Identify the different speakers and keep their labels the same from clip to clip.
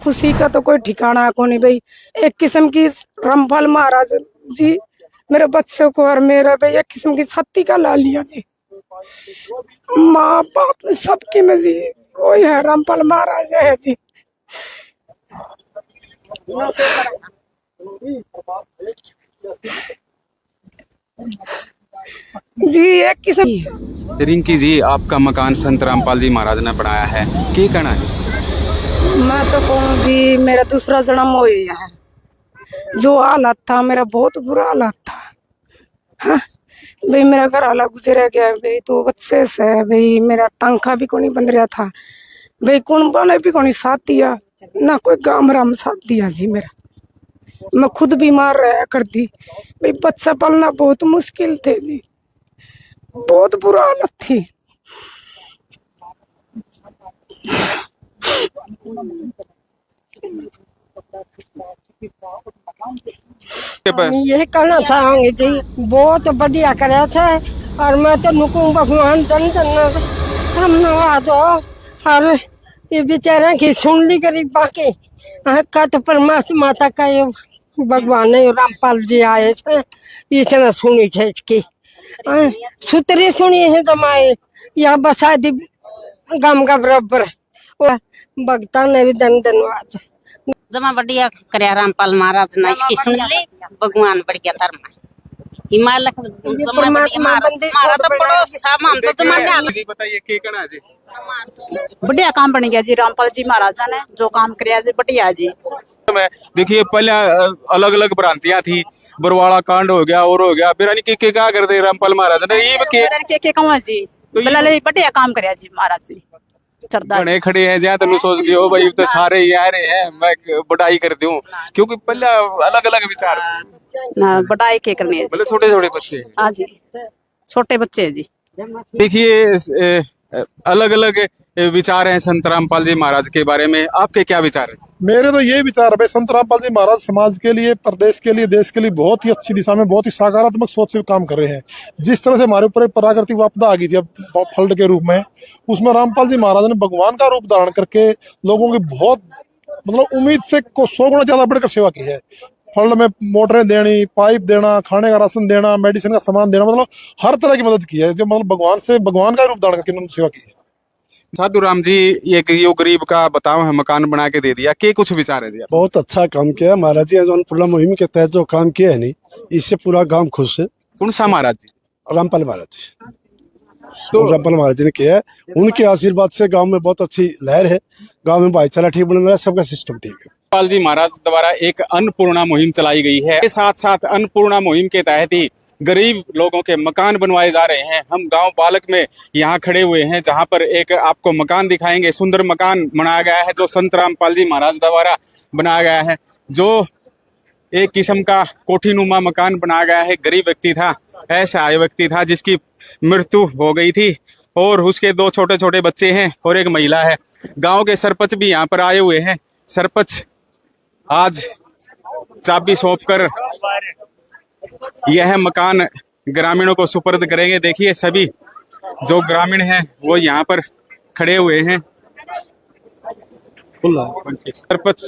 Speaker 1: खुशी का तो कोई ठिकाना को नहीं भाई। एक किस्म की रामपाल महाराज जी मेरे बच्चों को और मेरा भाई एक किस्म की छत्ती का ला लिया जी। माँ बाप सबकी में जी कोई है रामपाल महाराज है जी। जी एक किस्म।
Speaker 2: रिंकी जी, आपका मकान संत रामपाल जी महाराज ने बनाया है, क्या कहना है?
Speaker 1: मैं तो कहूँ जी मेरा दूसरा जन्म हो गया है। जो हालात था मेरा बहुत बुरा हालात था। हाँ भाई मेरा घर वाला गुजर गया भाई, तो बच्चे से भाई मेरा तंखा भी कोनी बन रहा था भाई, कौन वाले भी कोनी साथ दिया ना, कोई गाम राम साथ दिया जी मेरा। मैं खुद बीमार रहा करती भाई, बच्चा पालना बहुत मुश्किल थे जी, बहुत बुरा हालत थी।
Speaker 3: यही कहना चाहूंगी जी, बहुत बढ़िया करे थे। और मैं तो नुकूं भगवान जन जन हम नवा दो। और ये बेचारा की सुन ली गरीब बाकी का तो परमात्मा माता का ये भगवान ने रामपाल जी आए थे, इसने सुनी थे इसकी सुतरी सुनी है दमाए या बसा दी गम का बराबर। भगता ने भी धन्यवाद।
Speaker 4: जमा बढ़िया करया रामपाल महाराज ने, इसकी सुन ली भगवान बढ़िया धर्म हिमालय जमा बढ़िया मारा तो पड़ो सामान तो जमा
Speaker 2: जी बताइए, क्या कहना है जी?
Speaker 5: बढ़िया काम बन गया जी रामपाल जी महाराजा ने जो काम करया जी बढ़िया जी।
Speaker 2: देखिए पहले अलग अलग भ्रांतियां थी, बरवाड़ा कांड हो गया और हो गया, बिरानी के क्या कर दे रामपाल महाराज ने ये
Speaker 5: के कहूं जी
Speaker 2: तो
Speaker 5: बल्ले बढ़िया काम करया जी महाराज जी।
Speaker 2: बने खड़े हैं जहाँ तेन सोच गए हो भाई तो सारे ही आ रहे हैं, मैं बढ़ाई कर दूं क्योंकि पहले अलग अलग विचार
Speaker 5: ना बढ़ाई के करनी है जी।
Speaker 2: छोटे छोटे बच्चे।
Speaker 5: हाँ जी छोटे बच्चे हैं जी।
Speaker 2: देखिए अलग अलग विचार हैं संत रामपाल जी महाराज के बारे में, आपके क्या विचार है?
Speaker 6: मेरे तो ये विचार है संत रामपाल जी महाराज समाज के लिए, प्रदेश के लिए, देश के लिए बहुत ही अच्छी दिशा में बहुत ही सकारात्मक सोच से काम कर रहे हैं। जिस तरह से हमारे ऊपर एक प्राकृतिक आपदा आ गई थी अब फ्लड के रूप में, उसमें रामपाल जी महाराज ने भगवान का रूप धारण करके लोगों की बहुत मतलब उम्मीद से 100 गुना ज्यादा बढ़कर सेवा की है। फ्लड में मोटरें देनी, पाइप देना, खाने का राशन देना, मेडिसिन का सामान देना, मतलब हर तरह की मदद की है। जो मतलब भगवान का रूप धारण करके उन्होंने सेवा की है।
Speaker 2: साधु राम जी, ये गरीब का बताओ है मकान बना के दे दिया, के कुछ विचार है जी?
Speaker 7: बहुत अच्छा काम किया महाराज जी, जो अन्नपूर्णा मुहिम के तहत जो काम किया है नहीं, इससे पूरा गांव खुश है।
Speaker 2: कौन सा महाराज जी?
Speaker 7: रामपाल महाराज जी। तो रामपाल महाराज जी ने किया है, उनके आशीर्वाद से गांव में बहुत अच्छी लहर है, गांव में भाईचारा ठीक बन रहा है, सबका सिस्टम ठीक है।
Speaker 2: रामपाल जी महाराज द्वारा एक अन्नपूर्णा मुहिम चलाई गई है, साथ साथ अन्नपूर्णा मुहिम के तहत ही गरीब लोगों के मकान बनवाए जा रहे हैं। हम गांव बालक में यहाँ खड़े हुए हैं जहां पर एक आपको मकान दिखाएंगे, सुंदर मकान बनाया गया है जो संत रामपाल जी महाराज द्वारा बनाया गया है, जो एक किस्म का कोठीनुमा मकान बनाया गया है। गरीब व्यक्ति था, ऐसा आय व्यक्ति था जिसकी मृत्यु हो गई थी और उसके 2 छोटे छोटे बच्चे हैं और एक महिला है। गाँव के सरपंच भी यहाँ पर आए हुए हैं। सरपंच आज चाबी सौंप कर यह मकान ग्रामीणों को सुपर्द करेंगे। देखिए सभी जो ग्रामीण हैं वो यहाँ पर खड़े हुए हैं। सरपंच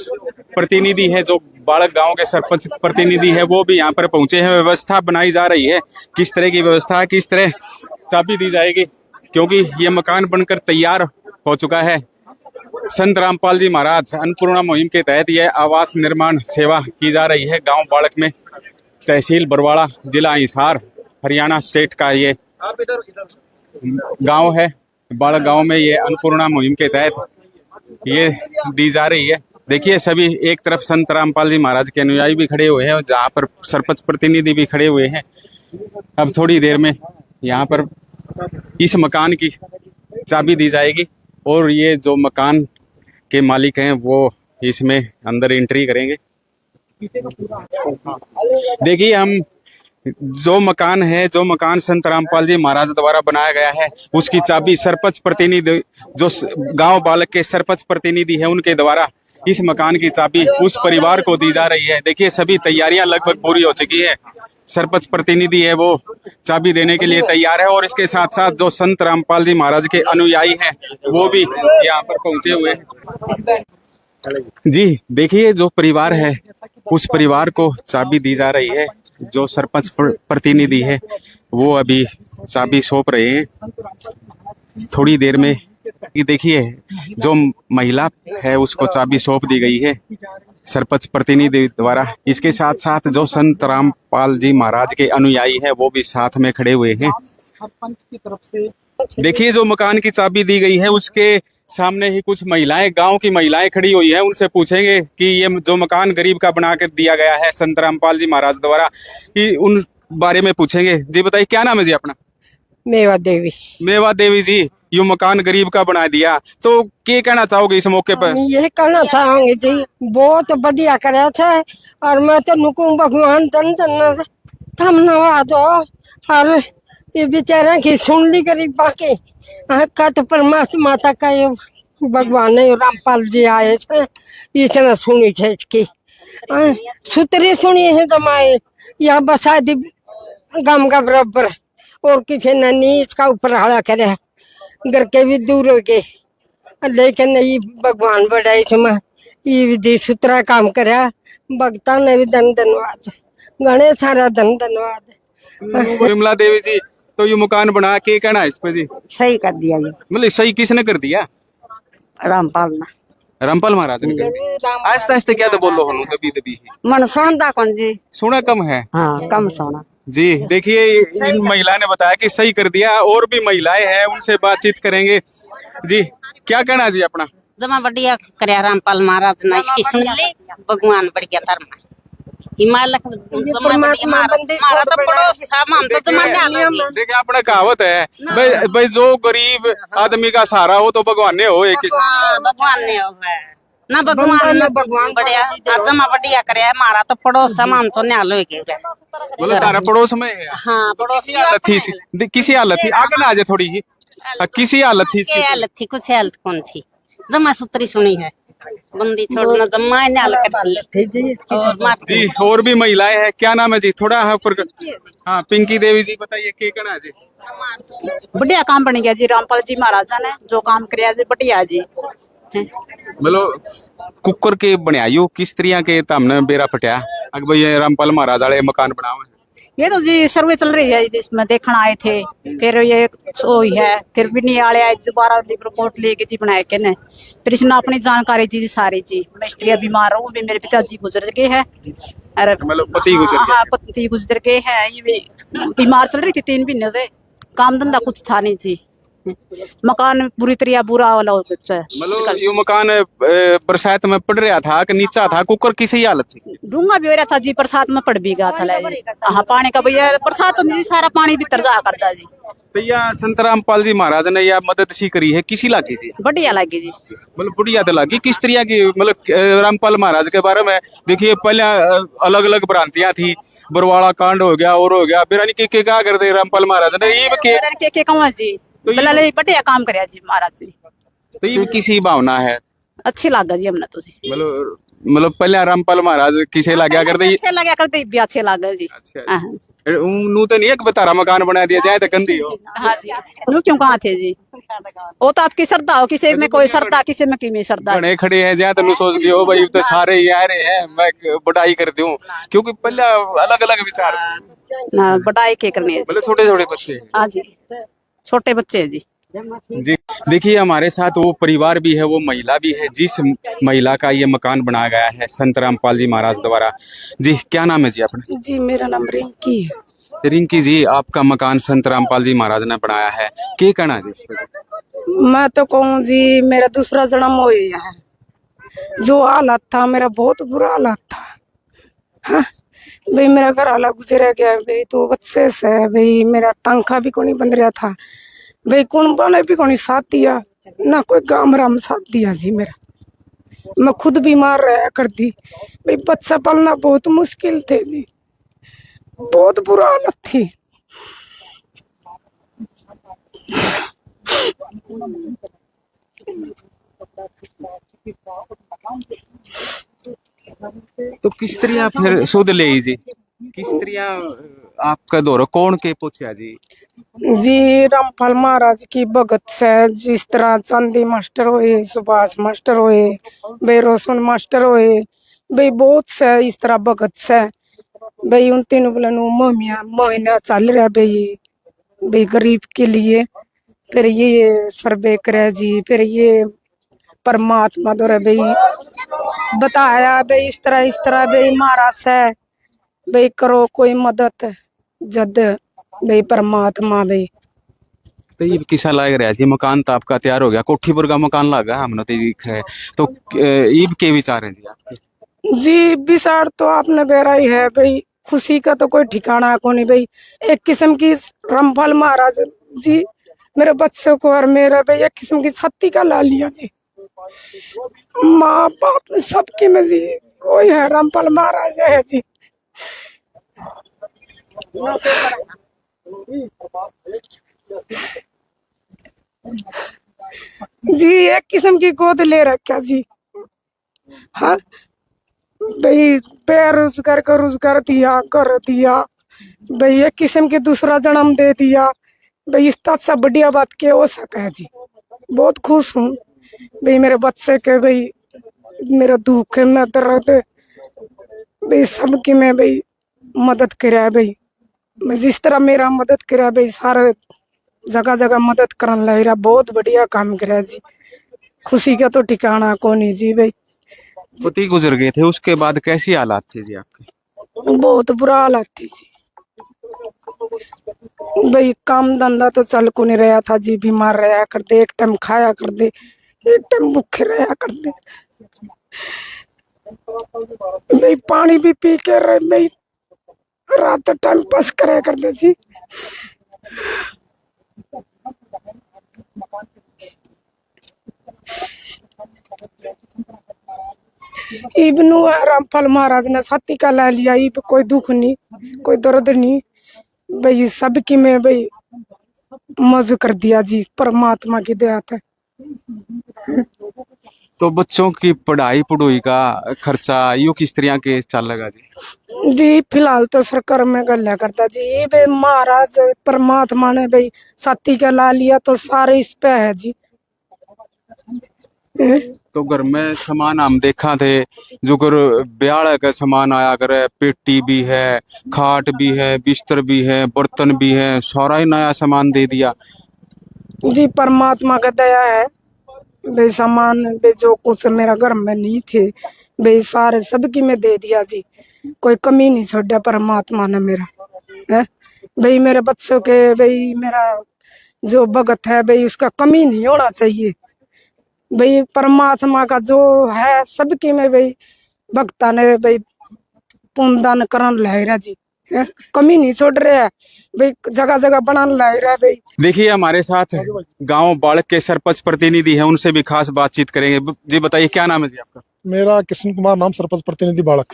Speaker 2: प्रतिनिधि है, जो बालक गांव के सरपंच प्रतिनिधि है, वो भी यहाँ पर पहुंचे हैं। व्यवस्था बनाई जा रही है, किस तरह की व्यवस्था है, किस तरह चाबी दी जाएगी, क्योंकि ये मकान बनकर तैयार हो चुका है। संत रामपाल जी महाराज अन्नपूर्णा मुहिम के तहत यह आवास निर्माण सेवा की जा रही है गांव बालक में। तहसील बरवाड़ा, जिला हिसार, हरियाणा स्टेट का ये गांव है। बालक गांव में ये अन्नपूर्णा मुहिम के तहत ये दी जा रही है। देखिए सभी एक तरफ संत रामपाल जी महाराज के अनुयायी भी खड़े हुए हैं और जहाँ पर सरपंच प्रतिनिधि भी खड़े हुए हैं। अब थोड़ी देर में यहाँ पर इस मकान की चाबी दी जाएगी और ये जो मकान के मालिक हैं वो इसमें अंदर एंट्री करेंगे। देखिए हम जो मकान संत रामपाल जी महाराज द्वारा बनाया गया है, उसकी चाबी सरपंच प्रतिनिधि, जो गांव बालक के सरपंच प्रतिनिधि है, उनके द्वारा इस मकान की चाबी उस परिवार को दी जा रही है। देखिए सभी तैयारियां लगभग पूरी हो चुकी है। सरपंच प्रतिनिधि है वो चाबी देने के लिए तैयार है और इसके साथ साथ जो संत रामपाल जी महाराज के अनुयायी हैं वो भी यहाँ पर पहुंचे हुए हैं। जी देखिए, जो परिवार है उस परिवार को चाबी दी जा रही है। जो सरपंच प्रतिनिधि है वो अभी चाबी सौंप रहे हैं। थोड़ी देर में ये देखिए, जो महिला है उसको चाबी सौंप दी गई है सरपंच प्रतिनिधि द्वारा। इसके साथ साथ जो संत रामपाल जी महाराज के अनुयायी है वो भी साथ में खड़े हुए हैं। देखिए, जो मकान की चाबी दी गई है उसके सामने ही कुछ महिलाएं, गांव की महिलाएं खड़ी हुई हैं। उनसे पूछेंगे कि ये जो मकान गरीब का बना के दिया गया है संत रामपाल जी महाराज द्वारा, कि उन बारे में पूछेंगे। जी बताइए, क्या नाम है जी अपना?
Speaker 3: मेवा देवी।
Speaker 2: मेवा देवी जी, ये मकान गरीब का बना दिया, तो क्या कहना चाहोगे इस मौके पर?
Speaker 3: यही कहना चाहूंगी जी, बहुत बढ़िया करे थे। और मैं तो नुकूं भगवान धन धन थम नवा दो। और ये बेचारा की सुन ली गरीब बाकी का तो परमात्मा तक का ये भगवान ने रामपाल जी आए थे, इतना सुनी थे इसकी सुतरी सुनी है दमाए या बसा दी गम का बराबर। और किसी ने नहीं इसका ऊपर हड़ा करे, घर के भी दूर हो गए, लेकिन ये भगवान बड़ा इसमें ये जी सुतरा काम करा। भक्ता ने भी धन धन्यवाद, घने सारा धन धन्यवाद।
Speaker 2: विमला देवी जी, तो ये मकान बना के कहना है इस पे जी?
Speaker 3: सही कर दिया ये
Speaker 2: मतलब सही किसने कर दिया?
Speaker 3: रामपाल ने,
Speaker 2: रामपाल महाराज ने कर दिया। आहिस्ता आहिस्ता क्या तो बोलो, हनु दबी दबी है।
Speaker 3: मन सुनता कौन जी?
Speaker 2: सुना कम है।
Speaker 3: हाँ कम सोना
Speaker 2: जी देखिए, इन महिला ने बताया कि सही कर दिया। और भी महिलाएं हैं, उनसे बातचीत करेंगे। जी क्या कहना जी अपना?
Speaker 4: जमा बढ़िया करया रामपाल महाराज ने इसकी सुन ली, भगवान बढ़िया धर्म हिमालय जमा बढ़िया मारा तो पड़ोस था मान तो जमा
Speaker 2: देखिए, अपने कहावत है भाई जो गरीब आदमी का सहारा हो तो भगवान ने हो। एक
Speaker 4: भगवान ने हो है ना, भगवान बढ़िया जमा बढ़िया करे मारा तो पड़ोस मान तो न्याल हो गया।
Speaker 2: बोलो तारा पड़ोस में है?
Speaker 4: हाँ पड़ोसी
Speaker 2: हालत थी, किसी हालत थी आगे ना आ जाए थोड़ी ही, किसी हालत थी?
Speaker 4: हालत थी, कुछ हालत कौन थी, जमा सूत्री सुनी है, बंदी छोड़ना जमा न्याल करती
Speaker 2: जी। और भी महिलाएं हैं, क्या नाम है जी? थोड़ा ऊपर। हाँ पिंकी देवी जी, बताइए क्या कहना है जी?
Speaker 5: बढ़िया काम बन गया जी रामपाल जी महाराजा ने जो काम कराया जी, बढ़िया जी।
Speaker 2: मतलब कुकर के बनायो किस तरह के तमने बेरा पटिया अग भाई रामपाल महाराज वाले मकान बनाओ?
Speaker 5: ये तो जी सर्वे चल रही है जिसमें देखना आए थे, फिर ये सोई है, फिर भी आले आए दोबारा रिपोर्ट लेके जी बनाए के ने। फिर इसने अपनी जानकारी दी जी सारी जी। मैं इसलिए बीमार हूँ, मेरे पिताजी गुजर गए हैं।
Speaker 2: मतलब पति गुजर गए?
Speaker 5: हाँ पति गुजर गए हैं। ये बीमार चल रही थी 3 महीने से, काम धंधा कुछ था नहीं जी। मकान पूरी तरह बुरा वाला हो कुछ है।
Speaker 2: मतलब ये मकान बरसात में पड़ रहा था कि नीचा था? कुकर किसी हालत थी?
Speaker 5: डूंगा भी हो रहा था जी, बरसात में पड़ भी गया था। हाँ पानी का भैया बरसात तो नहीं, सारा पानी भीतर जा करता जी।
Speaker 2: भैया संत रामपाल जी महाराज ने यह मदद सी करी है, किसी लागी जी?
Speaker 5: बढ़िया लगी जी।
Speaker 2: मतलब बढ़िया तो लगी। किस तरह की? मतलब रामपाल महाराज के बारे में देखिए, पहले अलग अलग भ्रांतियां थी, बरवाड़ा कांड हो गया और हो गया, फिर के क्या करते रामपाल महाराज ने ये
Speaker 5: के कौन जी, तो बढ़िया काम कराया जी महाराज जी।
Speaker 2: तो ये किसी भावना है,
Speaker 5: अच्छी लगा जी हमने तो जी।
Speaker 2: मतलब पहले रामपाल महाराज किसे लगा करते?
Speaker 5: अच्छे लगा करते भी अच्छे लगा जी।
Speaker 2: अच्छा नू तो नहीं है कि बतारा मकान बना दिया जाए तो गंदी हो?
Speaker 5: हाँ जी, नू क्यों कहाँ थे जी? वो तो आपकी श्रद्धा हो, किसी में कोई श्रद्धा, किसी में की श्रद्धा।
Speaker 2: बने खड़े हैं जहाँ तो सोच गए हो भाई तो सारे ही आ रहे हैं, मैं बढ़ाई करती हूँ, क्योंकि पहले अलग अलग विचार
Speaker 5: ना बढ़ाई के करनी है।
Speaker 2: मतलब छोटे छोटे बच्चे?
Speaker 5: हाँ जी छोटे बच्चे जी।
Speaker 2: जी देखिए, हमारे साथ वो परिवार भी है, वो महिला भी है जिस महिला का ये मकान बनाया गया है संत रामपाल जी महाराज द्वारा। जी क्या नाम है जी अपना?
Speaker 1: जी मेरा नाम रिंकी है।
Speaker 2: रिंकी जी, आपका मकान संत रामपाल जी महाराज ने बनाया है, क्या कहना है जी इस पर?
Speaker 1: मैं तो कहूँ जी मेरा दूसरा जन्म हो ही है। जो हालत था मेरा बहुत बुरा हालत था। हाँ भाई मेरा घर वाला गुजर गया भाई, तो बच्चे से भाई मेरा तंखा भी कोनी बन रहा था भाई, कौन वाले भी कोनी साथ दिया ना, कोई गाँव राम साथ दिया जी मेरा। मैं खुद बीमार रहा करती भाई, बच्चा पालना बहुत मुश्किल थे जी, बहुत बुरा हालत थी।
Speaker 2: तो किस तरह फिर सुध ले जी, किस तरह आपका दौर कौन के पूछा जी?
Speaker 1: जी रामपाल महाराज की भगत से जिस तरह चांदी मास्टर हुए, सुभाष मास्टर हुए, भाई रोशन मास्टर हुए, भाई बहुत से इस तरह भगत से भाई उन तीनों बोला महीना चल रहा भाई गरीब के लिए। फिर ये सर्वे करे जी, फिर ये परमात्मा द्वारा भाई बताया भाई इस तरह भाई महाराज से भाई करो कोई मदद जद भाई परमात्मा भाई।
Speaker 2: तो ये किसा लाग रहा है मकान तो आपका तैयार हो गया, कोठी पर का मकान लगा हमने तो दिखा है, तो ईब के विचार हैं जी आपके?
Speaker 1: जी विचार तो आपने बेरा ही है भाई, खुशी का तो कोई ठिकाना को नहीं भाई। एक किस्म की रामपाल महाराज जी मेरे बच्चों को और मेरा भाई एक किस्म की छत्ती का ला लिया जी, माँ बाप सबकी में जी वही है, रामपाल महाराज है जी। जी एक किस्म की गोद ले रखा जी। हाँ भाई बेरोजगार को रोजगार दिया, कर दिया भाई, एक किस्म की दूसरा जन्म दे दिया भाई। इस तरह से बढ़िया बात क्या हो सका है जी। बहुत खुश हूँ भाई मेरे बच्चे के भाई, मेरा दुख है, मैं दर्द है भाई, सबकी मैं भाई मदद करा भाई। मैं जिस तरह मेरा मदद करा भाई, सारे जगह जगह मदद करने लग रहा, बहुत बढ़िया काम करा जी। खुशी का तो ठिकाना को नहीं जी भाई।
Speaker 2: पति गुजर गए थे, उसके बाद कैसी हालात थे जी आपके?
Speaker 1: बहुत बुरा हालत थी जी भाई, काम धंधा तो चल को नहीं रहा था जी, बीमार रहा करते, एक टाइम खाया कर दे, एक टाइम भूखे रहा कर दे भाई, पानी भी पी के रहे भाई, रात टाइम पास करे कर दे जी। इब्नु रामपाल महाराज ने छाती का ला लिया, इब कोई दुख नहीं, कोई दर्द नहीं भाई, सबकी में भाई मौज कर दिया जी, परमात्मा की दया है।
Speaker 2: तो बच्चों की पढ़ाई पढ़ोई का खर्चा यो किस तरह के चल लगा जी?
Speaker 1: जी फिलहाल तो सरकार में गल्या करता जी, ये भाई महाराज परमात्मा ने भाई छाती का ला लिया तो सारे इस पे है जी।
Speaker 2: तो घर में सामान हम देखा थे, जो घर ब्याह का सामान आया करे, पेटी भी है, खाट भी है, बिस्तर भी है, बर्तन भी है, सारा ही नया सामान दे दिया
Speaker 1: जी। परमात्मा का दया है भाई, सामान भाई जो कुछ मेरा घर में नहीं थे भाई, सारे सबकी में दे दिया जी, कोई कमी नहीं छोड़ा परमात्मा ने मेरा है भाई। मेरे बच्चों के भाई, मेरा जो भगत है भाई, उसका कमी नहीं होना चाहिए भाई। परमात्मा का जो है सबकी में भाई, भक्ता ने भाई पुण्यदान करन लग रहा जी, कमी नहीं छोड़ रहे है भाई, जगह जगह बनाने लग रहा है भाई।
Speaker 2: देखिए हमारे साथ गांव बालक के सरपंच प्रतिनिधि हैं, उनसे भी खास बातचीत करेंगे। जी बताइए क्या नाम है जी आपका?
Speaker 6: मेरा कृष्ण कुमार नाम, सरपंच प्रतिनिधि बालक।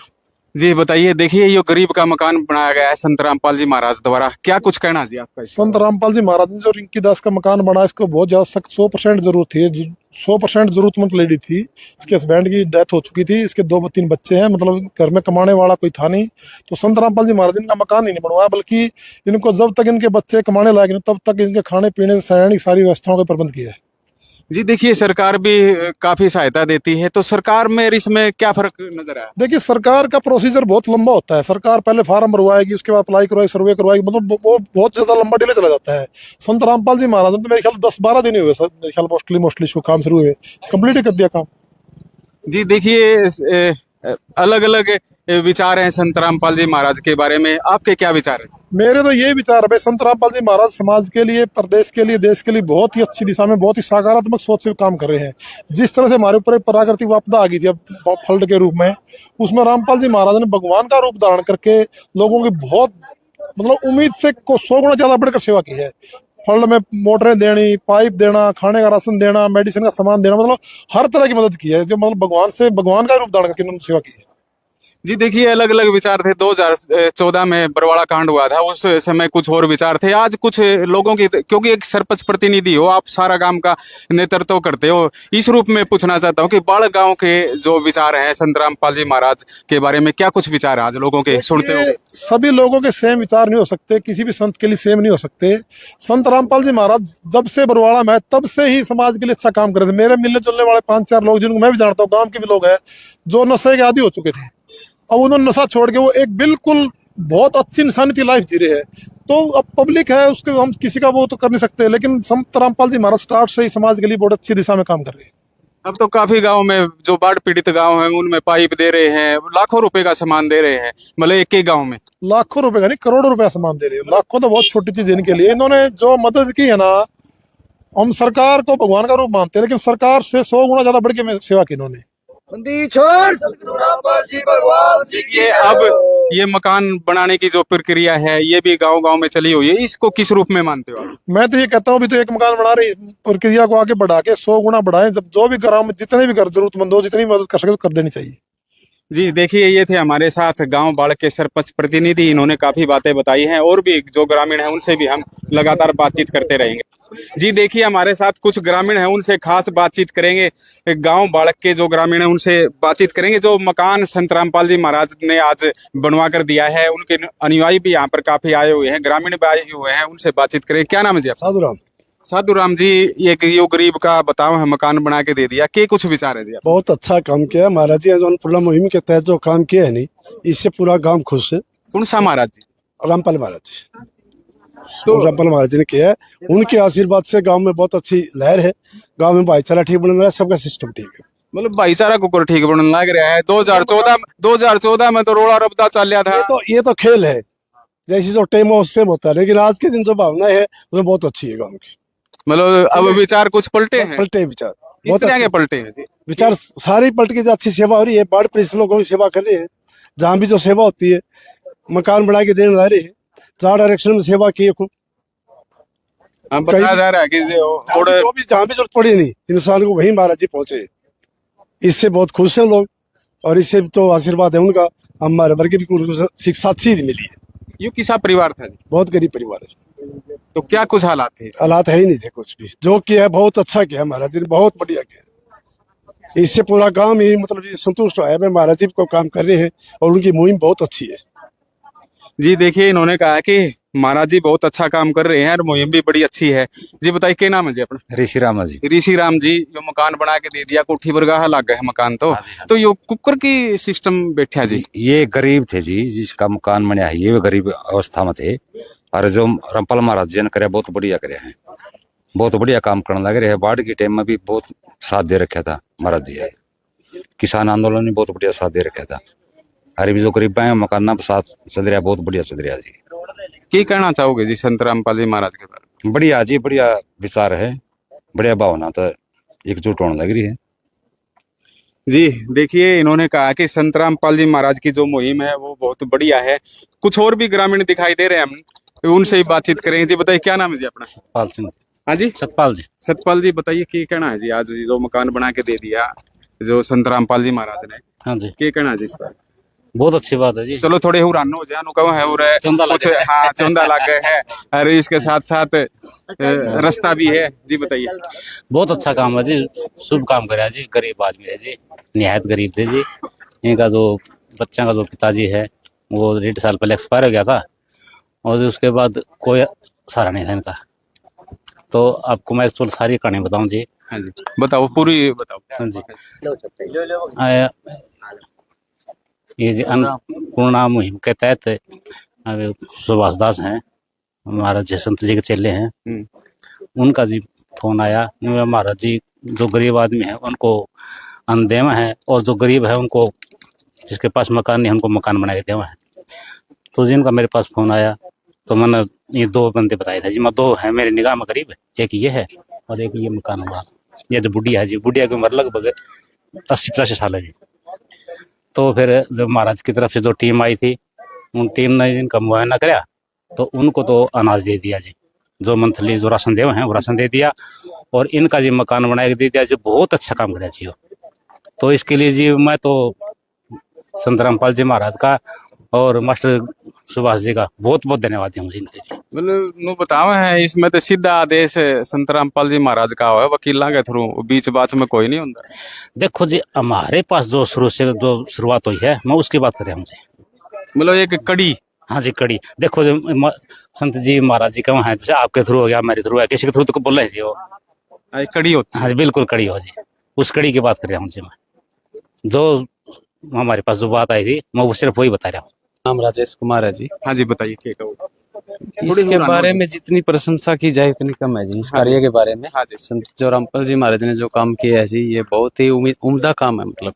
Speaker 2: जी बताइए, देखिए ये गरीब का मकान बनाया गया है संत रामपाल जी महाराज द्वारा, क्या कुछ कहना जी आपका?
Speaker 6: संत रामपाल जी महाराज ने जो रिंकी दास का मकान बनाया, इसको बहुत ज्यादा सख्त 100% जरूरत थी, 100% जरूरतमंद लेडी थी। इसके हस्बैंड की डेथ हो चुकी थी, इसके 2-3 बच्चे हैं, मतलब घर में कमाने वाला कोई था नहीं। तो संत रामपाल जी महाराज इनका मकान ही नहीं बनवाया, बल्कि इनको जब तक इनके बच्चे कमाने लायक नहीं तब तक इनके खाने पीने शहरी सारी व्यवस्थाओं का प्रबंध किया है।
Speaker 2: जी देखिए सरकार भी काफी सहायता देती है, तो सरकार में इसमें क्या फर्क नजर आया?
Speaker 6: देखिए सरकार का प्रोसीजर बहुत लंबा होता है, सरकार पहले फार्म भरवाएगी, उसके बाद अप्लाई करवाएगी, सर्वे करवाएगी, मतलब वो बहुत ज्यादा लंबा डिले चला जाता है। संत रामपाल जी महाराज तो मेरे ख्याल 10-12 दिन ही हुए सर, मेरे ख्याल मोस्टली इसको काम शुरू हुए, कंप्लीट ही कर दिया काम।
Speaker 2: जी देखिए अलग अलग विचार हैं संत रामपाल जी महाराज के बारे में, आपके क्या विचार हैं?
Speaker 6: मेरे तो ये विचार है भाई, संत रामपाल जी महाराज समाज के लिए, प्रदेश के लिए, देश के लिए बहुत ही अच्छी दिशा में, बहुत ही सकारात्मक सोच से काम कर रहे हैं। जिस तरह से हमारे ऊपर एक प्राकृतिक आपदा आ गई थी अब फ्लड के रूप में, उसमें रामपाल जी महाराज ने भगवान का रूप धारण करके लोगों की बहुत मतलब उम्मीद से 100 गुना ज्यादा बढ़कर सेवा की है। फ्लड में मोटरें देनी, पाइप देना, खाने का राशन देना, मेडिसिन का सामान देना, मतलब हर तरह की मदद की है, जो मतलब भगवान का रूप धारण करके उन्होंने सेवा की है।
Speaker 2: जी देखिए, अलग अलग विचार थे। 2014 में बरवाड़ा कांड हुआ था, उस समय कुछ और विचार थे। आज कुछ लोगों की, क्योंकि एक सरपंच प्रतिनिधि हो आप, सारा गांव का नेतृत्व करते हो, इस रूप में पूछना चाहता हूँ कि बाढ़ गांव के जो विचार हैं संत रामपाल जी महाराज के बारे में, क्या कुछ विचार है आज लोगों के सुनते हो?
Speaker 6: सभी लोगों के सेम विचार नहीं हो सकते, किसी भी संत के लिए सेम नहीं हो सकते। संत रामपाल जी महाराज जब से बरवाड़ा में, तब से ही समाज के लिए अच्छा काम कर रहे थे। मेरे मिलने जुलने वाले 5-4 लोग, जिनको मैं भी जानता हूँ, गांव के भी लोग हैं, जो नशे के आदी हो चुके थे। अब उन्होंने नशा छोड़ के वो एक बिल्कुल बहुत अच्छी इंसानियत लाइफ जी रहे हैं। तो अब पब्लिक है, उसके हम किसी का वो तो कर नहीं सकते, लेकिन संत रामपाल जी महाराज स्टार्ट से ही समाज के लिए बहुत अच्छी दिशा में काम कर रहे हैं।
Speaker 2: अब तो काफी गांव में जो बाढ़ पीड़ित गांव हैं उनमें पाइप दे रहे हैं, लाखों रुपए का सामान दे रहे हैं, मतलब एक ही गांव में
Speaker 6: लाखों रुपए का नहीं, करोड़ों रुपए का सामान दे रहे हैं। लाखों तो बहुत छोटी चीज है इनके लिए। इन्होंने जो मदद की है ना, हम सरकार को भगवान का रूप मानते हैं, लेकिन सरकार से 100 गुना ज्यादा बढ़ के सेवा की इन्होंने।
Speaker 2: देखिए, अब ये मकान बनाने की जो प्रक्रिया है ये भी गांव गांव में चली हुई है, इसको किस रूप में मानते हो आप?
Speaker 6: मैं तो ये कहता हूँ, अभी तो एक मकान बना रही, प्रक्रिया को आगे बढ़ा के 100 गुना बढ़ाएं। जब जो भी ग्राम में जितने भी घर जरूरतमंद हो, जितनी मदद कर सके तो कर देनी चाहिए।
Speaker 2: जी देखिए, ये थे हमारे साथ गांव बाढ़ के सरपंच प्रतिनिधि। इन्होंने काफी बातें बताई हैं, और भी जो ग्रामीण हैं उनसे भी हम लगातार बातचीत करते रहेंगे। जी देखिए, हमारे साथ कुछ ग्रामीण हैं, उनसे खास बातचीत करेंगे। गांव बाढ़ के जो ग्रामीण हैं उनसे बातचीत करेंगे। जो मकान संत रामपाल जी महाराज ने आज बनवा कर दिया है, उनके अनुयायी भी यहाँ पर काफी आए हुए हैं, ग्रामीण भी आए हुए हैं, उनसे बातचीत करेंगे। क्या नाम है जी आपका?
Speaker 7: साधुराम।
Speaker 2: साधुराम जी, ये गरीब का बताओ है, मकान बना के दे दिया, के कुछ विचार है जी?
Speaker 7: बहुत अच्छा काम किया महाराज जी। जो अन्नपूर्णा मुहिम के तहत जो काम किया है नहीं, इससे पूरा गांव खुश है।
Speaker 2: कौन सा महाराज जी?
Speaker 7: रामपाल महाराज जी, तो रामपाल महाराज जी ने किया है। उनके आशीर्वाद से गांव में बहुत अच्छी लहर है। गांव में भाईचारा ठीक बन रहा है, सबका सिस्टम ठीक है।
Speaker 2: मतलब भाईचारा को ठीक बनने लग रहा है। 2014 में तो रोड़ा रबदा चल रहा था।
Speaker 7: ये तो खेल है, जैसे जो टाइम है उससे होता है, लेकिन आज के दिन जो भावना है वो बहुत अच्छी है गाँव की।
Speaker 2: मतलब अब विचार कुछ पलटे हैं?
Speaker 7: पलटे विचार,
Speaker 2: बहुत आगे पलटे हैं
Speaker 7: विचार, सारी पलट के अच्छी सेवा हो रही है। बाढ़ पीड़ित लोगों की सेवा कर रहे हैं, जहाँ भी जो सेवा होती है मकान बना के देने ला रहे हैं। 4 डायरेक्शन में सेवा की है खूब।
Speaker 2: हम बताया जा रहा है कि
Speaker 7: जहाँ भी जरूरत पड़ी नहीं, इंसान को वही महाराज जी पहुंचे। इससे बहुत खुश हैं लोग, और इससे तो आशीर्वाद है उनका। हमारे वर्ग भी कुछ शिक्षा अच्छी मिली है।
Speaker 2: ये किसा परिवार था जी?
Speaker 7: बहुत गरीब परिवार है।
Speaker 2: तो क्या कुछ हालात थे?
Speaker 7: हालात है ही नहीं थे कुछ भी। जो किया है बहुत अच्छा किया महाराज जी ने, बहुत बढ़िया किया। इससे पूरा गांव ही मतलब संतुष्ट है। महाराज जी को काम कर रहे हैं और उनकी मुहिम बहुत अच्छी है।
Speaker 2: जी देखिए, इन्होंने कहा कि महाराज जी बहुत अच्छा काम कर रहे हैं और मुहिम भी बड़ी अच्छी है। जी बताइए, क्या नाम है जी अपना?
Speaker 8: ऋषि राम जी।
Speaker 2: ऋषि राम जी, जो मकान बना के दे दिया, कोठी बरगाह लग गए मकान, तो यो कुकर की सिस्टम बैठा जी?
Speaker 8: ये गरीब थे जी, जिसका मकान बनया है, ये गरीब अवस्था में थे। और जो रामपाल महाराज जी ने करे बहुत बढ़िया करे हैं, बहुत बढ़िया काम करने लगे रहे। बाढ़ के टाइम में भी बहुत साथ दे रखा था महाराज जी। किसान आंदोलन ने बहुत बढ़िया साथ दे रखा था। अरे भी जो गरीब है मकान साथ चल रहा, बहुत बढ़िया चल रहा जी।
Speaker 2: क्या कहना चाहोगे जी संत रामपाल जी महाराज के बारे में?
Speaker 8: बढ़िया जी, बढ़िया विचार है, बढ़िया भावना, तो एकजुट होने लग रही है।
Speaker 2: जी देखिए, इन्होंने कहा कि संत रामपाल जी महाराज की जो मुहिम है वो बहुत बढ़िया है। कुछ और भी ग्रामीण दिखाई दे रहे हैं, हम उनसे ही बातचीत करेंगे। जी बताइए, क्या नाम है जी अपना?
Speaker 8: सतपाल सिंह।
Speaker 2: हाँ जी,
Speaker 8: सतपाल जी।
Speaker 2: सतपाल जी, बताइए क्या कहना है जी? आज जो मकान बना के दे दिया जो संत रामपाल जी महाराज ने,
Speaker 8: हाँ जी,
Speaker 2: क्या कहना है जी इस पर?
Speaker 8: बहुत अच्छी बात है जी।
Speaker 2: चलो थोड़े हुरान हो जाए, कहो है और कुछ, हाँ चौंधा लग गए है, अरे इसके साथ साथ रास्ता भी है। जी बताइए।
Speaker 8: बहुत अच्छा काम है जी, शुभ काम करे जी। गरीब आदमी है जी, निहायत गरीब थे जी। इनका जो बच्चा का जो पिताजी है वो 1.5 साल पहले एक्सपायर हो गया था, और उसके बाद कोई सहारा नहीं था इनका। तो आपको मैं एक्चुअल सारी कहानी बताऊं जी।
Speaker 2: हाँ जी बताओ, पूरी बताओ।
Speaker 8: हाँ जी, ये जी अन्नपूर्णा मुहिम के तहत सुभाष दास हैं, महाराज जी संत जी के चेले हैं। उनका जी फोन आया, महाराज जी जो गरीब आदमी है उनको अन्न देवा है, और जो गरीब है उनको, जिसके पास मकान नहीं उनको मकान बना के देवा है। तो जिनका मेरे पास फोन आया तो मैंने ये 2 बंदे बताए थे जी। मैं 2 है मेरी निगाह में करीब, एक ये है और एक ये मकान हुआ। ये जो बुढ़िया है जी, बुढ़िया की उम्र लगभग 80-85 साल है जी। तो फिर जब महाराज की तरफ से जो टीम आई थी, उन टीम ने इनका मुआयना कराया तो उनको तो अनाज दे दिया जी, जो मंथली जो राशन देवा है वो राशन दे दिया, और इनका जी मकान बना के दे दिया जी। बहुत अच्छा काम कराया जी। तो इसके लिए जी मैं तो संत रामपाल जी महाराज का और मास्टर सुभाष जी का बहुत बहुत धन्यवाद दूँ जी इनके लिए।
Speaker 2: मतलब नु बताओ है इसमें तो सीधा आदेश संत रामपाल जी महाराज का है वकीलों के थ्रू, बीच बाच में कोई नहीं होता।
Speaker 8: देखो जी हमारे पास जो शुरू से जो शुरुआत हुई है मैं उसकी बात कर रहा हूँ जी।
Speaker 2: मतलब एक कड़ी।
Speaker 8: हाँ जी कड़ी देखो जी संत जी महाराज जी कहाँ है, जैसे आपके थ्रू हो गया, मेरे थ्रू है, किसी के थ्रू तो बोल रहे जी वो
Speaker 2: कड़ी होती।
Speaker 8: हाँ जी बिल्कुल कड़ी हो जी, उस कड़ी की बात कर रहा हूँ जी मैं। जो हमारे पास जो बात आई थी मैं वो सिर्फ वही बता रहा हूँ।
Speaker 9: नाम राजेश कुमार है जी।
Speaker 2: हाँ जी बताइए क्या कहो।
Speaker 9: इसके बारे में जितनी प्रशंसा की जाए उतनी कम है जी। इस कार्य के बारे में
Speaker 2: हाँ जी।
Speaker 9: संत जो रामपाल जी महाराज ने जो काम किया है जी, ये बहुत ही उम्दा काम है। मतलब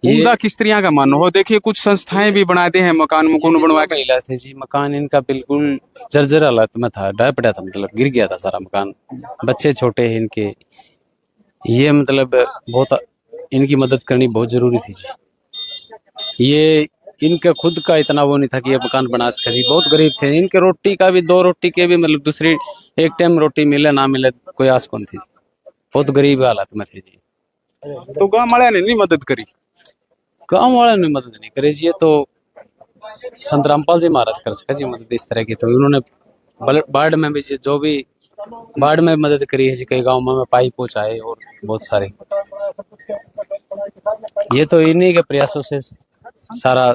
Speaker 2: उम्दा किस तरह का मानो हो, देखिए कुछ संस्थाएं भी बनाते हैं, मकान मुकुन बनवा के।
Speaker 9: महिला थे जी, मकान इनका बिल्कुल जर्जर हालत में था, डर पड़ा था, मतलब गिर गया था सारा मकान। बच्चे छोटे हैं इनके, ये मतलब बहुत इनकी मदद करनी बहुत जरूरी थी जी। ये इनका खुद का इतना वो नहीं था कि ये मकान बना सके जी, बहुत गरीब थे। इनके रोटी का भी 2 रोटी के भी मतलब दूसरी एक टाइम रोटी मिले ना मिले कोई आस कौन थी जी, बहुत गरीब हालत में थे जी।
Speaker 2: तो गांव वाले ने नहीं मदद करी?
Speaker 9: गाँव वाले ने मदद नहीं करे जी, ये तो संत रामपाल जी महाराज कर सके जी मदद इस तरह की। तो उन्होंने बाढ़ में भी जो भी बाढ़ में मदद करी है जी, कई गाँव में पाई पहुंचाए और बहुत सारे। ये तो इन्हीं के प्रयासों से सारा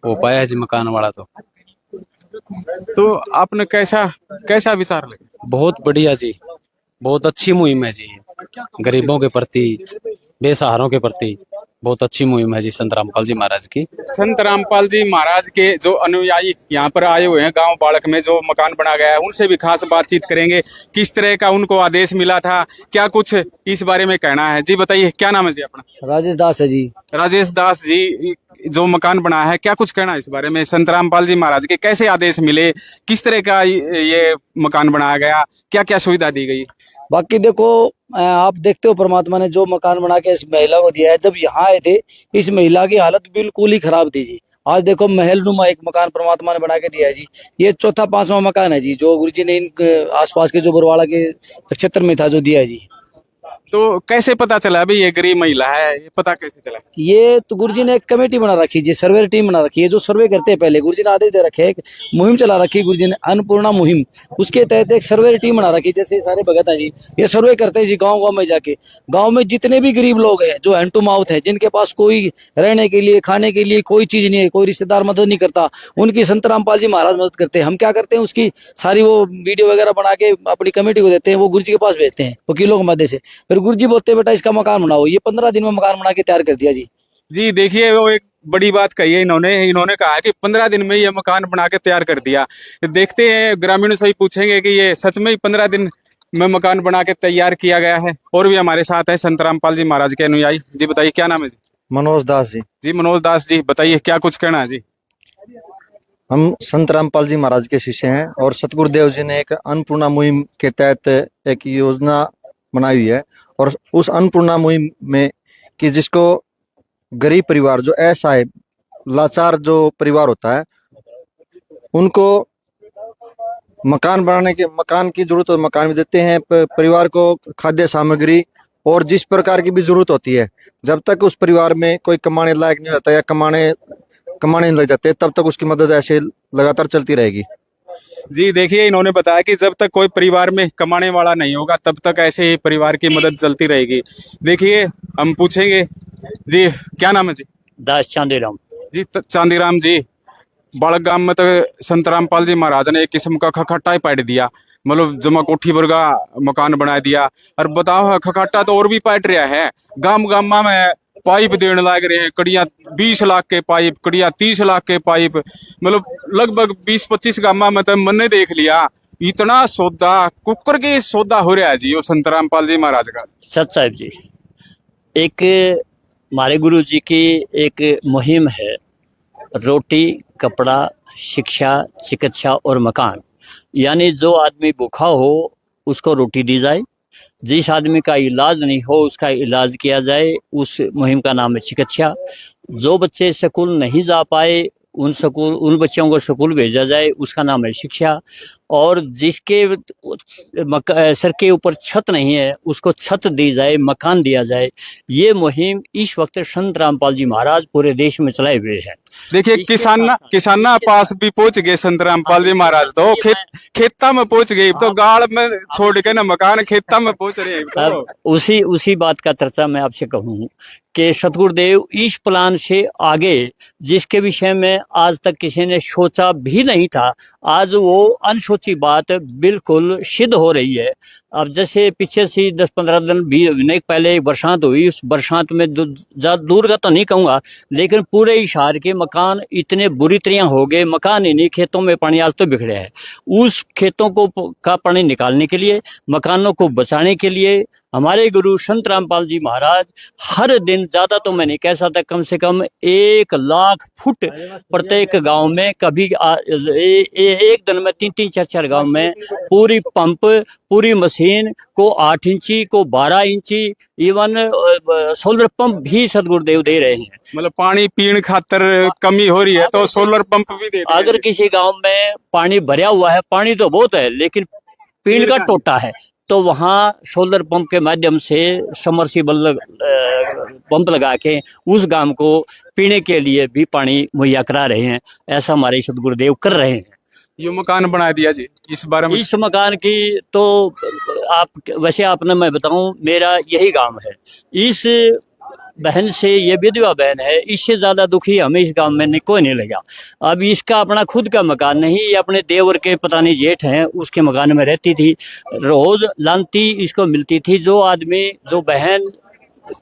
Speaker 9: हो पाया है जी मकान वाला।
Speaker 2: तो आपने कैसा विचार लगे?
Speaker 9: बहुत बढ़िया जी, बहुत अच्छी मुहिम है जी, गरीबों के प्रति, बेसहारों के प्रति बहुत अच्छी मुहिम है जी संत रामपाल जी महाराज की।
Speaker 2: संत रामपाल जी महाराज के जो अनुयायी यहाँ पर आए हुए हैं गांव बालक में जो मकान बना गया है, उनसे भी खास बातचीत करेंगे। किस तरह का उनको आदेश मिला था, क्या कुछ इस बारे में कहना है जी? बताइए क्या नाम है जी अपना?
Speaker 10: राजेश दास है जी।
Speaker 2: राजेश दास जी, जो मकान बना है क्या कुछ कहना है इस बारे में? संत रामपाल जी महाराज के कैसे आदेश मिले, किस तरह का ये मकान बनाया गया, क्या क्या सुविधा दी गई?
Speaker 10: बाकी देखो आप देखते हो परमात्मा ने जो मकान बना के इस महिला को दिया है। जब यहाँ आए थे इस महिला की हालत बिल्कुल ही खराब थी जी। आज देखो महल नुमा एक मकान परमात्मा ने बना के दिया है जी। ये चौथा 5वां मकान है जी जो गुरु जी ने इन आसपास के जो बरवाड़ा के क्षेत्र में था जो दिया है जी।
Speaker 2: तो कैसे पता चला अभी ये गरीब महिला है, ये पता कैसे चला?
Speaker 10: ये तो गुरुजी ने एक कमेटी बना रखी जी, सर्वे टीम बना रखी है जो सर्वे करते हैं। पहले गुरुजी ने आदेश दे रखे, एक मुहिम चला रखी है गुरुजी ने, अन्नपूर्णा मुहिम। उसके तहत एक सर्वे टीम बना रखी, जैसे सारे भगत हैं जी, ये सर्वे करते हैं जी गांव गांव में जाके। गांव में जितने भी गरीब लोग हैं जो हैंड टू माउथ है, जिनके पास कोई रहने के लिए खाने के लिए कोई चीज नहीं है, कोई रिश्तेदार मदद नहीं करता, उनकी संत रामपाल जी महाराज मदद करते हैं। हम क्या करते हैं, उसकी सारी वो वीडियो वगैरह बना के अपनी कमेटी को देते हैं, वो गुरुजी के पास भेजते हैं वकीलों के मदद से। फिर गुरुजी बोलते हैं बेटा इसका मकान बनाओ। ये 15 दिन में मकान बना के तैयार कर दिया जी।
Speaker 2: जी देखिए वो एक बड़ी बात कही है इन्होंने कहा कि 15 दिन में ये मकान बना के तैयार कर दिया। देखते हैं ग्रामीणों से ही पूछेंगे कि ये सच में ही 15 दिन में मकान बना के तैयार किया गया है। और भी हमारे साथ है संत रामपाल जी महाराज के अनुयायी जी। बताइए क्या नाम है जी?
Speaker 11: मनोज दास जी।
Speaker 2: जी मनोज दास जी, बताइए क्या कुछ कहना है जी?
Speaker 11: हम संत रामपाल जी महाराज के शिष्य हैं और सतगुरुदेव जी ने एक अन्नपूर्णा मुहिम के तहत एक योजना बनाई हुई है। और उस अन्नपूर्णा मुहिम में कि जिसको गरीब परिवार जो ऐसा है लाचार जो परिवार होता है उनको मकान बनाने के मकान की जरूरत हो, मकान भी देते हैं। परिवार को खाद्य सामग्री और जिस प्रकार की भी जरूरत होती है, जब तक उस परिवार में कोई कमाने लायक नहीं होता या कमाने नहीं लग जाते तब तक उसकी मदद ऐसे लगातार चलती रहेगी।
Speaker 2: जी देखिए इन्होंने बताया कि जब तक कोई परिवार में कमाने वाला नहीं होगा तब तक ऐसे ही परिवार की मदद चलती रहेगी। देखिए हम पूछेंगे जी क्या नाम है जी?
Speaker 8: दास चांदीराम
Speaker 2: जी। चांदीराम जी, बालक गांव में तो संत रामपाल जी महाराज ने एक किस्म का खखाटा ही पाट दिया, मतलब जमा कोठी वर्गा मकान बना दिया। और बताओ खखाटा तो और भी पाट रहा है, गांव गांव में पाइप देने लग रहे हैं, कड़िया 20 लाख के पाइप, कड़िया 30 लाख के पाइप, मतलब लगभग 20-25 गांव में तो मैंने देख लिया। इतना सौदा कुकर के सौदा हो रहा है जी वो संत रामपाल जी महाराज का।
Speaker 12: सत साहिब जी, एक हमारे गुरु जी की एक मुहिम है, रोटी कपड़ा शिक्षा चिकित्सा और मकान। यानी जो आदमी भूखा हो उसको रोटी दी जाए, जिस आदमी का इलाज नहीं हो उसका इलाज किया जाए, उस मुहिम का नाम है चिकित्सा। जो बच्चे स्कूल नहीं जा पाए उन बच्चों को स्कूल भेजा जाए, उसका नाम है शिक्षा। और जिसके सर के ऊपर छत नहीं है उसको छत दी जाए, मकान दिया जाए। ये मुहिम इस वक्त संत रामपाल जी महाराज पूरे देश में चलाए हुए हैं।
Speaker 2: देखिए किसाना पास भी पहुंच गए संत रामपाल जी महाराज, तो खेता में पहुंच गए, तो गाड़ में छोड़ के ना मकान खेता में पहुंच रहे हैं। तो
Speaker 12: अब उसी बात का चर्चा मैं आपसे कहूँ कि सतगुरुदेव इस प्लान से आगे जिसके विषय में आज तक किसी ने सोचा भी नहीं था, आज वो अनसोची बात बिल्कुल सिद्ध हो रही है। अब जैसे पीछे से 10-15 दिन भी पहले एक बरसात हुई, उस बरसात में दूर का तो नहीं कहूँगा, लेकिन पूरे इशार के मकान इतने बुरी तरह हो गए, मकान ही नहीं, खेतों में पानी आज तो बिखरे है। उस खेतों का पानी निकालने के लिए, मकानों को बचाने के लिए हमारे गुरु संत रामपाल जी महाराज हर दिन, ज्यादा तो मैं नहीं कह सकता, कम से कम 1 लाख फुट प्रत्येक गांव में, कभी एक दिन में 3-3, 4-4 गांव में पूरी पंप, पूरी मशीन को 8 इंची को 12 इंची, इवन सोलर पंप भी सतगुरुदेव दे रहे हैं।
Speaker 2: मतलब पानी पीने खातर कमी हो रही है तो सोलर पंप भी दे रहे हैं।
Speaker 12: अगर किसी गांव में पानी भरा हुआ है, पानी तो बहुत है लेकिन पीने का टोटा है, तो वहाँ सोलर पंप के माध्यम से समरसीबल पंप लगा के उस गांव को पीने के लिए भी पानी मुहैया करा रहे हैं। ऐसा हमारे सतगुरुदेव कर रहे हैं।
Speaker 2: ये मकान बना दिया जी, इस बारे में
Speaker 12: इस मकान की तो आपने मैं बताऊं, मेरा यही गांव है। इस बहन से, ये विधवा बहन है, इससे ज्यादा दुखी हमें इस गांव में कोई नहीं लगा। अब इसका अपना खुद का मकान नहीं, ये अपने देवर के पता नहीं जेठ हैं उसके मकान में रहती थी, रोज लानती इसको मिलती थी। जो आदमी, जो बहन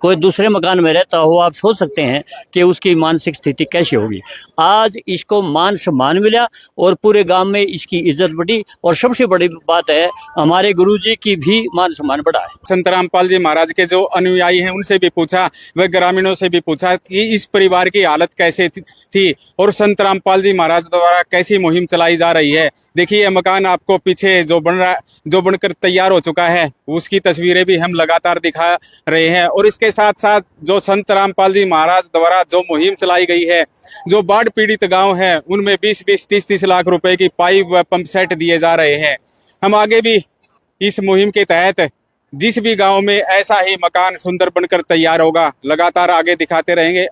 Speaker 12: कोई दूसरे मकान में रहता हो, आप सोच सकते हैं कि उसकी मानसिक स्थिति कैसी होगी। आज इसको मान सम्मान मिला और पूरे गांव में इसकी इज्जत बढ़ी, और सबसे बड़ी बात है हमारे गुरुजी की भी मान सम्मान बढ़ा है।
Speaker 2: संत रामपाल जी महाराज के जो अनुयायी हैं उनसे भी पूछा, व ग्रामीणों से भी पूछा कि इस परिवार की हालत कैसे थी और संत रामपाल जी महाराज द्वारा कैसी मुहिम चलाई जा रही है। देखिए मकान आपको पीछे जो बनकर तैयार हो चुका है, उसकी तस्वीरें भी हम लगातार दिखा रहे हैं। और इसके साथ साथ जो संत रामपाल जी महाराज द्वारा जो मुहिम चलाई गई है, जो बाढ़ पीड़ित गांव है उनमें 20-20, 30-30 लाख रुपए की पाइप व पंप सेट दिए जा रहे हैं। हम आगे भी इस मुहिम के तहत जिस भी गांव में ऐसा ही मकान सुंदर बनकर तैयार होगा, लगातार आगे दिखाते रहेंगे।